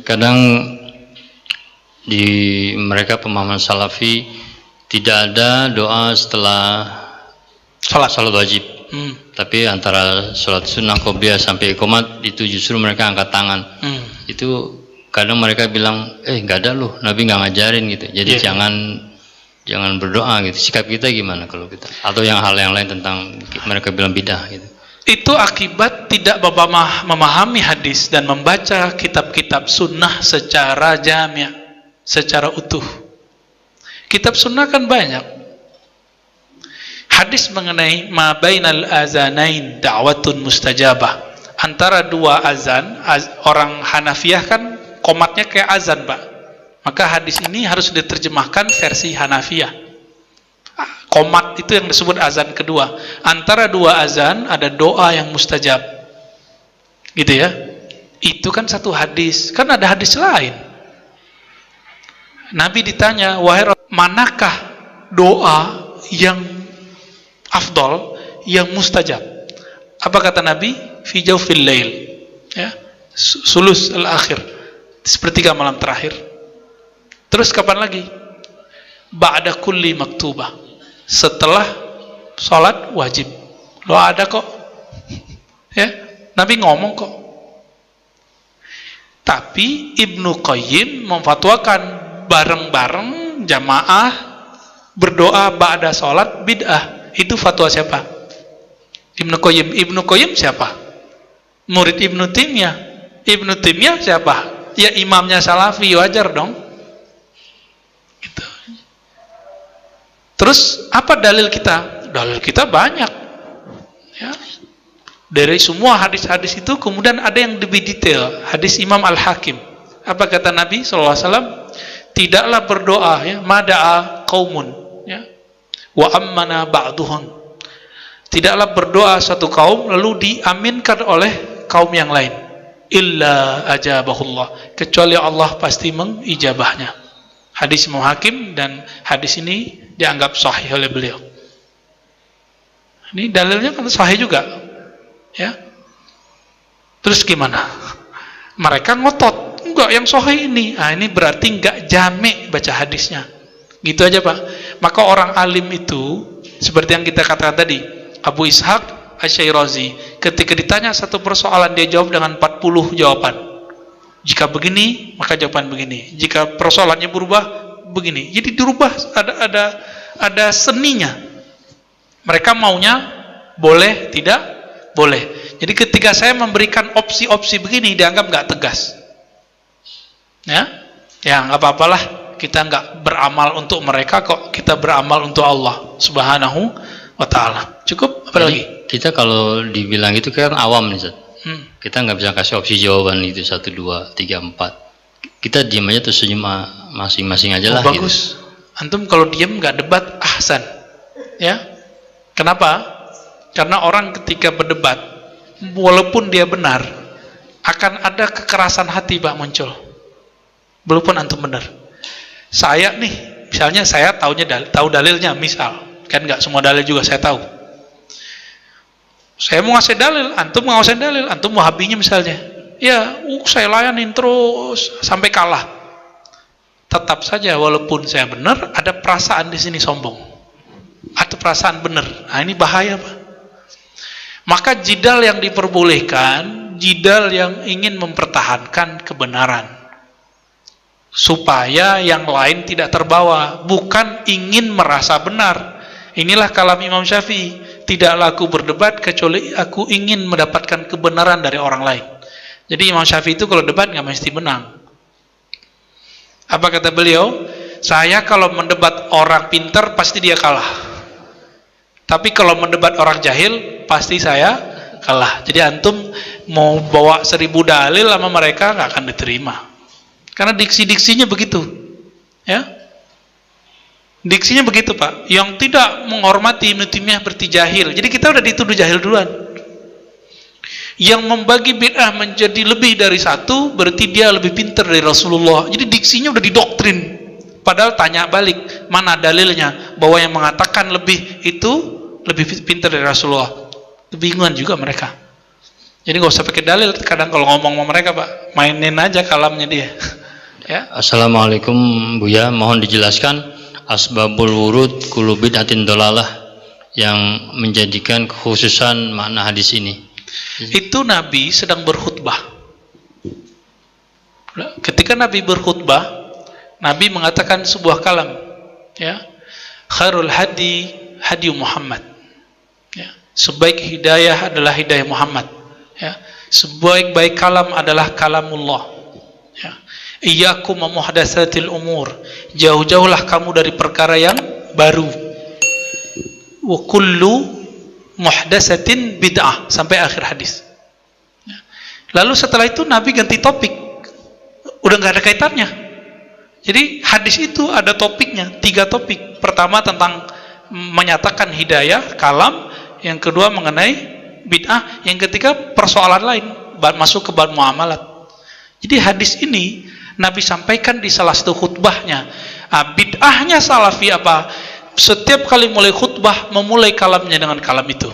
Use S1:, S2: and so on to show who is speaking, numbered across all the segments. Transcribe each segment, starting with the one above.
S1: Kadang di mereka pemahaman salafi tidak ada doa setelah salat wajib. Tapi antara sholat sunnah qobliyah sampai iqamat itu justru mereka angkat tangan. Itu kadang mereka bilang, nggak ada loh, Nabi nggak ngajarin gitu. Jadi jangan berdoa gitu. Sikap kita gimana kalau kita? Atau yang hal yang lain tentang mereka bilang bidah gitu.
S2: Itu akibat tidak memahami hadis dan membaca kitab-kitab sunnah secara jami', secara utuh. Kitab sunnah kan banyak. Hadis mengenai ma bainal azanain da'watun mustajabah. Antara dua azan, orang Hanafiyah kan qomatnya kayak azan, Pak. Maka hadis ini harus diterjemahkan versi Hanafiyah. Qomat itu yang disebut azan kedua. Antara dua azan ada doa yang mustajab. Gitu ya. Itu kan satu hadis. Kan ada hadis lain. Nabi ditanya, wahai manakah doa yang afdol, yang mustajab? Apa kata Nabi? Fi jawfil lail. Ya. Sulus al-akhir. Sepertiga malam terakhir. Terus kapan lagi? Ba'da kulli maktubah. Setelah sholat wajib. Lo ada kok. Ya, Nabi ngomong kok. Tapi Ibnu Qayyim memfatwakan bareng-bareng jamaah berdoa ba'da sholat bid'ah. Itu fatwa siapa? Ibnu Qayyim. Ibnu Qayyim siapa? Murid Ibnu Taimiyah. Ibnu Taimiyah siapa? Ya imamnya Salafi, wajar dong. Terus apa dalil kita? Dalil kita banyak, ya. Dari semua hadis-hadis itu kemudian ada yang lebih detail. Hadis Imam Al-Hakim. Apa kata Nabi SAW? Tidaklah berdoa, ya, mada'a qaumun, ya, wa ammana ba'duhun. Tidaklah berdoa satu kaum lalu diaminkan oleh kaum yang lain. Illa ajabahullah. Kecuali Allah pasti mengijabahnya. Hadis Imam Hakim, dan hadis ini dianggap sahih oleh beliau. Ini dalilnya kan sahih juga, ya. Terus gimana? Mereka ngotot, enggak, yang sahih ini. Nah, ini berarti enggak jami' baca hadisnya. Gitu aja, Pak. Maka orang alim itu seperti yang kita katakan tadi, Abu Ishaq Asy-Syairazi, ketika ditanya satu persoalan dia jawab dengan 40 jawaban. Jika begini, maka jawaban begini. Jika persoalannya berubah, begini. Jadi dirubah, ada seninya. Mereka maunya boleh, tidak boleh. Jadi ketika saya memberikan opsi-opsi begini, dianggap nggak tegas. Ya, nggak apa-apalah. Kita nggak beramal untuk mereka kok, kita beramal untuk Allah Subhanahu wa Ta'ala. Cukup? Apa lagi?
S1: Kita kalau dibilang itu kan awam nih, Ustaz. Kita nggak bisa kasih opsi jawaban itu 1, 2, 3, 4. Kita diam aja terus senyum masing-masing aja lah.
S2: Bagus. Gitu. Antum kalau diam nggak debat, ahsan. Ya. Kenapa? Karena orang ketika berdebat, walaupun dia benar, akan ada kekerasan hati, Pak, muncul. Walaupun antum benar. Saya nih, misalnya saya tahu dalilnya, misal, kan nggak semua dalil juga saya tahu. Saya mau ngasih dalil, antum mau ngasih dalil, antum mau habinya misalnya, ya, saya layanin terus sampai kalah. Tetap saja walaupun saya benar, ada perasaan di sini sombong, atau perasaan benar. Nah, ini bahaya, Pak. Maka jidal yang diperbolehkan, jidal yang ingin mempertahankan kebenaran, supaya yang lain tidak terbawa, bukan ingin merasa benar. Inilah kalam Imam Syafi'i. Tidaklah aku berdebat kecuali aku ingin mendapatkan kebenaran dari orang lain. Jadi Imam Syafi'i itu kalau debat nggak mesti menang. Apa kata beliau? Saya kalau mendebat orang pintar pasti dia kalah. Tapi kalau mendebat orang jahil pasti saya kalah. Jadi antum mau bawa 1000 dalil sama mereka nggak akan diterima. Karena diksi-diksinya begitu, ya. Diksinya begitu, Pak. Yang tidak menghormati Ibnu Taimiyah berarti jahil. Jadi kita udah dituduh jahil duluan. Yang membagi bid'ah menjadi lebih dari satu berarti dia lebih pintar dari Rasulullah. Jadi diksinya udah didoktrin. Padahal tanya balik, mana dalilnya bahwa yang mengatakan lebih itu lebih pintar dari Rasulullah. Kebingungan juga mereka. Jadi nggak usah pakai dalil. Kadang kalau ngomong sama mereka Pak, mainin aja kalamnya dia. Ya.
S1: Assalamualaikum Buya, mohon dijelaskan asbabul wurud kullu bid'atin dolalah yang menjadikan kekhususan makna hadis ini.
S2: Itu Nabi sedang berkhutbah. Ketika Nabi berkhutbah, Nabi mengatakan sebuah kalam, ya, khairul hadi hadi Muhammad, ya, sebaik hidayah adalah hidayah Muhammad, ya, sebaik-baik kalam adalah kalamullah, ya. Iyyakum muhdatsatil umur, jauh-jauhlah kamu dari perkara yang baru. Wa kullu muhdatsatin bid'ah, sampai akhir hadis, ya. Lalu setelah itu Nabi ganti topik, udah nggak ada kaitannya. Jadi hadis itu ada topiknya, 3 topik. Pertama tentang menyatakan hidayah, kalam. Yang kedua mengenai bid'ah. Yang ketiga persoalan lain, masuk ke bab muamalat. Jadi hadis ini Nabi sampaikan di salah satu khutbahnya. Bid'ahnya Salafi apa? Setiap kali mulai khutbah memulai kalamnya dengan kalam itu.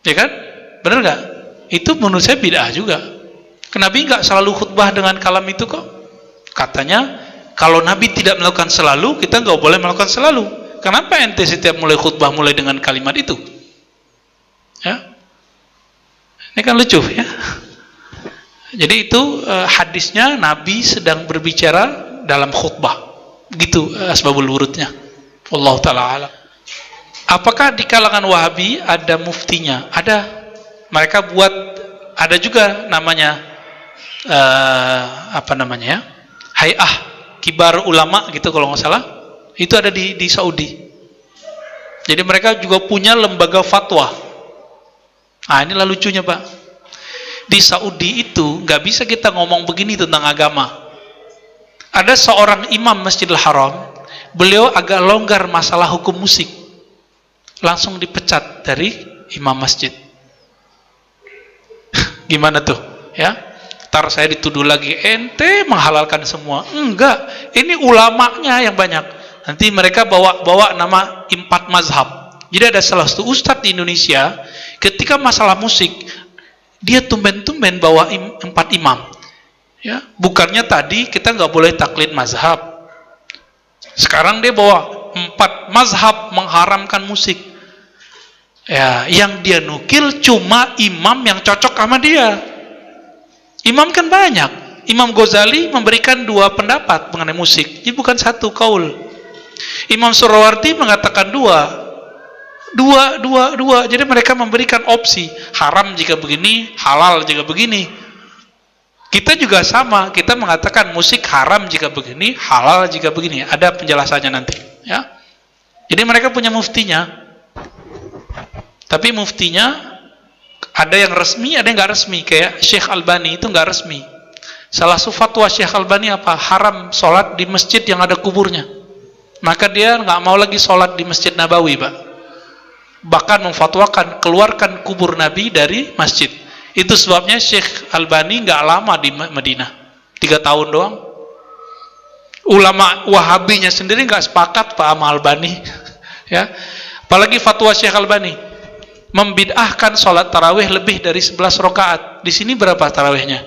S2: Ya kan? Benar nggak? Itu menurut saya bid'ah juga. Nabi nggak selalu khutbah dengan kalam itu kok. Katanya kalau Nabi tidak melakukan selalu, kita nggak boleh melakukan selalu. Kenapa ente setiap mulai khutbah mulai dengan kalimat itu? Ya, ini kan lucu ya. Jadi itu hadisnya Nabi sedang berbicara dalam khutbah. Gitu asbabul wurudnya. Wallahu ta'ala alam. Apakah di kalangan Wahabi ada muftinya? Ada. Mereka buat, ada juga namanya apa namanya ya? Hay'ah Kibar Ulama gitu kalau nggak salah. Itu ada di Saudi. Jadi mereka juga punya lembaga fatwa. Inilah lucunya Pak. Di Saudi itu nggak bisa kita ngomong begini tentang agama. Ada seorang imam Masjidil Haram, beliau agak longgar masalah hukum musik, langsung dipecat dari imam masjid. Gimana tuh? Ya, ntar saya dituduh lagi ente menghalalkan semua. Enggak, ini ulamanya yang banyak. Nanti mereka bawa nama 4 mazhab. Jadi ada salah satu ustadz di Indonesia, ketika masalah musik dia tumben-tumben bawa 4 imam, ya. Bukannya tadi kita nggak boleh taklid mazhab, sekarang dia bawa 4 mazhab mengharamkan musik. Ya, yang dia nukil cuma imam yang cocok sama dia. Imam kan banyak. Imam Ghazali memberikan 2 pendapat mengenai musik, jadi bukan 1 kaul. Imam Surawardi mengatakan 2. Jadi mereka memberikan opsi, haram jika begini, halal jika begini. Kita juga sama, kita mengatakan musik haram jika begini, halal jika begini. Ada penjelasannya nanti, ya. Jadi mereka punya muftinya. Tapi muftinya ada yang resmi, ada yang nggak resmi. Kayak Syekh Albani itu nggak resmi. Salah satu fatwa Syekh Albani apa? Haram sholat di masjid yang ada kuburnya. Maka dia nggak mau lagi sholat di Masjid Nabawi, Pak. Bahkan memfatwakan keluarkan kubur Nabi dari masjid. Itu sebabnya Syekh Albani nggak lama di Madinah, 3 tahun doang. Ulama Wahabinya sendiri nggak sepakat Pak sama Albani, ya. Apalagi fatwa Syekh Albani membid'ahkan sholat tarawih lebih dari 11 rakaat. Di sini berapa tarawihnya?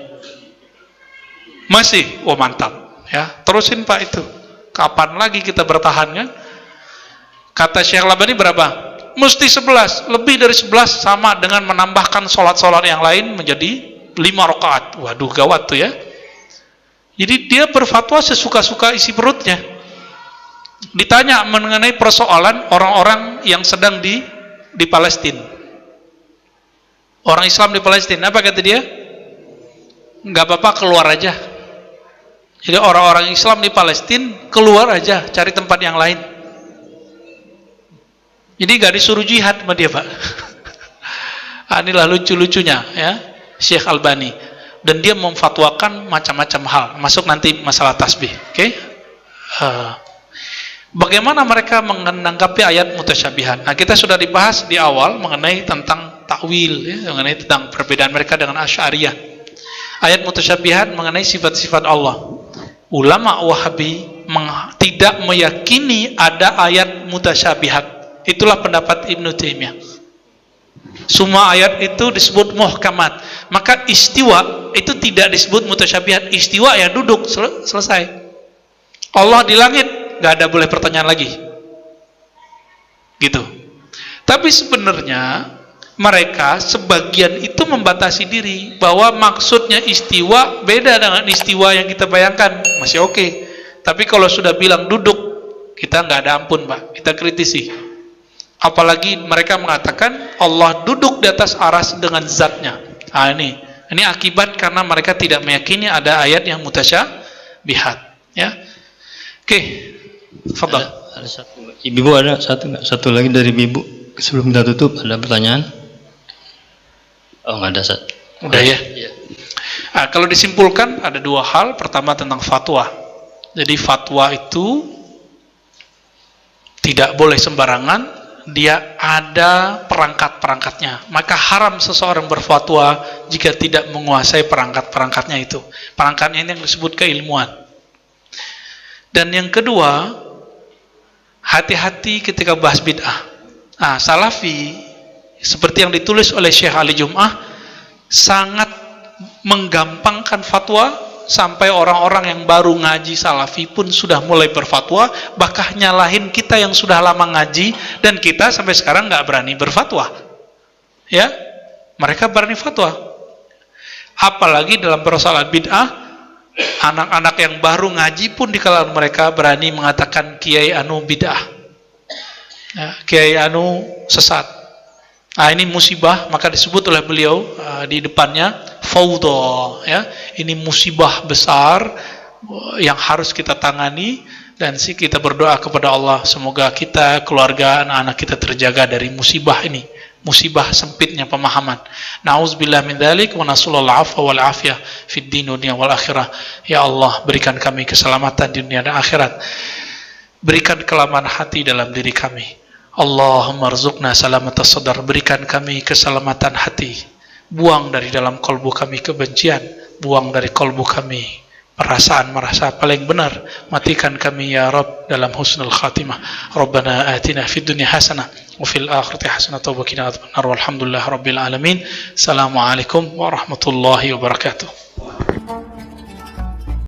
S2: Masih, mantap, ya. Terusin Pak itu. Kapan lagi kita bertahan kan? Kata Syekh Albani berapa? Mesti 11, lebih dari 11 sama dengan menambahkan sholat-sholat yang lain menjadi 5 rakaat. Waduh, gawat tuh ya. Jadi dia berfatwa sesuka-suka isi perutnya. Ditanya mengenai persoalan orang-orang yang sedang di Palestina. Orang Islam di Palestina, apa kata dia? Nggak apa-apa, keluar aja. Jadi orang-orang Islam di Palestina keluar aja, cari tempat yang lain. Jadi nggak disuruh jihad sama dia, Pak. Inilah lucu-lucunya ya Syekh Albani. Dan dia memfatwakan macam-macam hal, masuk nanti masalah tasbih. Oke? Bagaimana mereka menanggapi ayat mutasyabihat? Nah, kita sudah dibahas di awal mengenai tentang takwil, ya, mengenai tentang perbedaan mereka dengan Asy'ariyah. Ayat mutasyabihat mengenai sifat-sifat Allah. Ulama Wahabi tidak meyakini ada ayat mutasyabihat. Itulah pendapat Ibnu Taimiyah. Semua ayat itu disebut muhkamat. Maka istiwa itu tidak disebut mutasyabihat. Istiwa ya duduk, selesai. Allah di langit, nggak ada boleh pertanyaan lagi. Gitu. Tapi sebenarnya mereka sebagian itu membatasi diri bahwa maksudnya istiwa beda dengan istiwa yang kita bayangkan. Masih oke. Tapi kalau sudah bilang duduk, kita nggak ada ampun, Pak. Kita kritisi. Apalagi mereka mengatakan Allah duduk di atas aras dengan zatnya. Nah, ini akibat karena mereka tidak meyakini ada ayat yang mutasyabihat. Ya. Oke. Fadhal.
S1: Ada satu. Ibu ada satu lagi dari Ibu. Sebelum kita tutup ada pertanyaan? Oh, nggak ada, Sat.
S2: Udah ya?
S1: Iya.
S2: Nah, kalau disimpulkan ada dua hal. Pertama tentang fatwa. Jadi fatwa itu tidak boleh sembarangan. Dia ada perangkat-perangkatnya. Maka haram seseorang berfatwa jika tidak menguasai perangkat-perangkatnya itu. Perangkatnya ini yang disebut keilmuan. Dan yang kedua, hati-hati ketika bahas bid'ah. Nah, Salafi seperti yang ditulis oleh Syekh Ali Jum'ah sangat menggampangkan fatwa sampai orang-orang yang baru ngaji Salafi pun sudah mulai berfatwa, bahkan nyalahin kita yang sudah lama ngaji dan kita sampai sekarang nggak berani berfatwa. Ya, mereka berani fatwa. Apalagi dalam persoalan bid'ah, anak-anak yang baru ngaji pun di kalangan mereka berani mengatakan Kiai anu bid'ah, ya, Kiai anu sesat. Nah, ini musibah, maka disebut oleh beliau di depannya fawdha, ya. Ini musibah besar yang harus kita tangani, dan kita berdoa kepada Allah semoga kita, keluarga, anak-anak kita terjaga dari musibah ini, musibah sempitnya pemahaman. Nauzubillah min dzalik wa nasallallahu afwa wal afiyah fid din dunya wal akhirah. Ya Allah, berikan kami keselamatan di dunia dan akhirat. Berikan kelaman hati dalam diri kami. Allahumma rzuqna salamatas sadar, berikan kami keselamatan hati. Buang dari dalam kalbu kami kebencian, buang dari kalbu kami perasaan merasa paling benar. Matikan kami ya Rabb dalam husnul khatimah. Rabbana atina fid dunya hasanah wa fil akhirati hasanah wa qina adzabannar. Walhamdulillahirabbil alamin. Assalamualaikum warahmatullahi wabarakatuh.